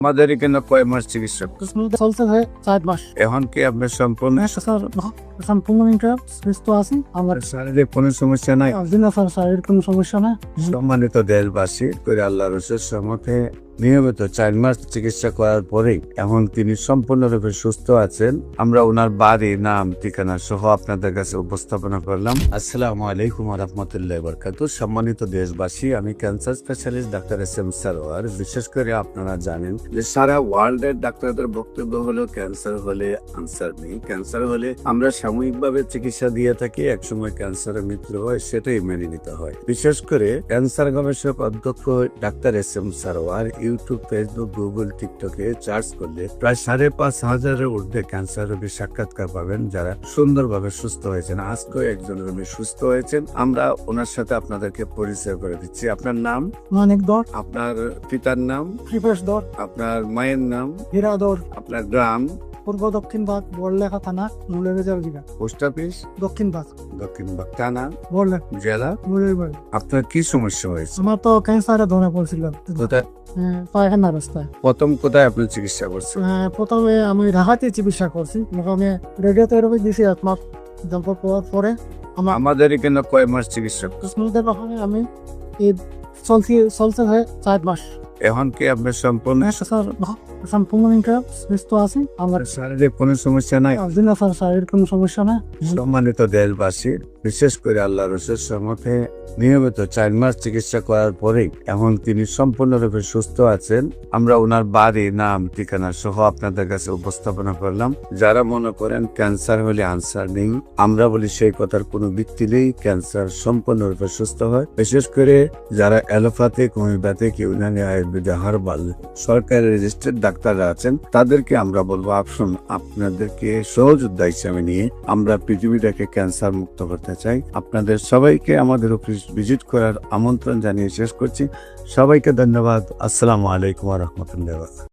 আমাদের এখানে কয় মাস চিকিৎসা চলছে ভাই 4 মাস। এখন কি আপনার সম্পূর্ণ স্যার সম্পূর্ণ সুস্থ আছি। আমার শারীরিক কোনো সমস্যা নাই? দিন স্যার শারীরিক কোনো সমস্যা না। সম্মানিত দেশবাসী, করে আল্লাহর সম্মতে নিয়মিত 4 মাস চিকিৎসা করার পরেই এখন তিনি সম্পূর্ণরূপে সুস্থ আছেন। আমরা ওনার বাড়ি, নাম, ঠিকানা সহ আপনাদের কাছে উপস্থাপনা করলাম। আসসালামু আলাইকুম ওয়া রাহমাতুল্লাহি ওয়া বারাকাতুহু। সম্মানিত দেশবাসী, আমি cancer specialist doctor SM. Sarwar. বিশেষ করে আপনারা জানেন যে সারা ওয়ার্ল্ডের ডাক্তারদের বক্তব্য হলো ক্যান্সার হলে আনসার নেই। ক্যান্সার হলে আমরা সাময়িকভাবে চিকিৎসা দিয়ে থাকি, একসময় ক্যান্সারের মৃত্যু হয়, সেটাই মেনে নিতে হয়। বিশেষ করে ক্যান্সার গবেষক অধ্যক্ষ doctor SM. Sarwar YouTube, Facebook, Google, টিকটকে সার্চ করলে প্রায় 5,500-এর ঊর্ধ্বে ক্যান্সার রোগীর সাক্ষাৎকার পাবেন যারা সুন্দরভাবে সুস্থ হয়েছেন। আজকেও একজন রোগী সুস্থ হয়েছেন। আমরা ওনার সাথে আপনাদেরকে পরিচয় করে দিচ্ছি। আপনার নাম? অনেক দর আপনার পিতার নাম? কৃপেশ দর, আপনার মায়ের নাম? হীরা দর, আপনার গ্রাম? পূর্ব দক্ষিণ ভাগ, বড়লেখা থানা, নুলের জিগা। Post office? দক্ষিণ ভাগ, দক্ষিণ বাগ থানা, বড়লেখা, জেলা? নুলের বাড়ি। আপনার কি সমস্যা হয়েছে? আমার তো ক্যান্সারে ধরা পড়ছিল কোথায় পায়খানা রাস্তায়। প্রথম কোথায় আপনি চিকিৎসা করছেন? প্রথমে আমি ঢাকাতে চিকিৎসা করছি। প্রথমে রেডিওথেরাপি দিয়েছি 1 মাস। তারপর পড়ার পরে আমাদের এখানে কয় মাস চিকিৎসা? ওখানে আমি এই চলছে ভাই 4 মাস। এখন কি আপনার সম্পূর্ণ স্যার সম্পূর্ণ সুস্থ আছি। আমার শারীরিক কোনো সমস্যা নাই? দিন স্যার শারীরিক কোনো সমস্যা না। সম্মানিত দেশবাসী, বিশেষ করে আল্লাহর সম্মতে নিয়মিত 4 মাস চিকিৎসা করার পরেই এখন তিনি সম্পূর্ণরূপে সুস্থ আছেন। আমরা ওনার বাড়ি, নাম, ঠিকানা সহ আপনাদের কাছে উপস্থাপনা করলাম। যারা মনে করেন ক্যান্সার হলে আনসার নেই, আমরা বলি সেই কথার কোনো ভিত্তি নেই। ক্যান্সার সম্পূর্ণরূপে সুস্থ হয়। বিশেষ করে যারা allopathic, homeopathic, Unani, Ayurvedic, herbal সরকারি রেজিস্টার্ড ডাক্তাররা আছেন, তাদেরকে আমরা বলবো আসুন, আপনাদেরকে সহযোদ্ধা হিসেবে নিয়ে আমরা পৃথিবীটাকে ক্যান্সার মুক্ত করতে চাই। আপনাদের সবাইকে আমাদের অফিস ভিজিট করার আমন্ত্রণ জানিয়ে শেষ করছি। সবাইকে ধন্যবাদ। আসসালামু আলাইকুম ওয়া রাহমাতুল্লাহি ওয়া বারাকাতুহু।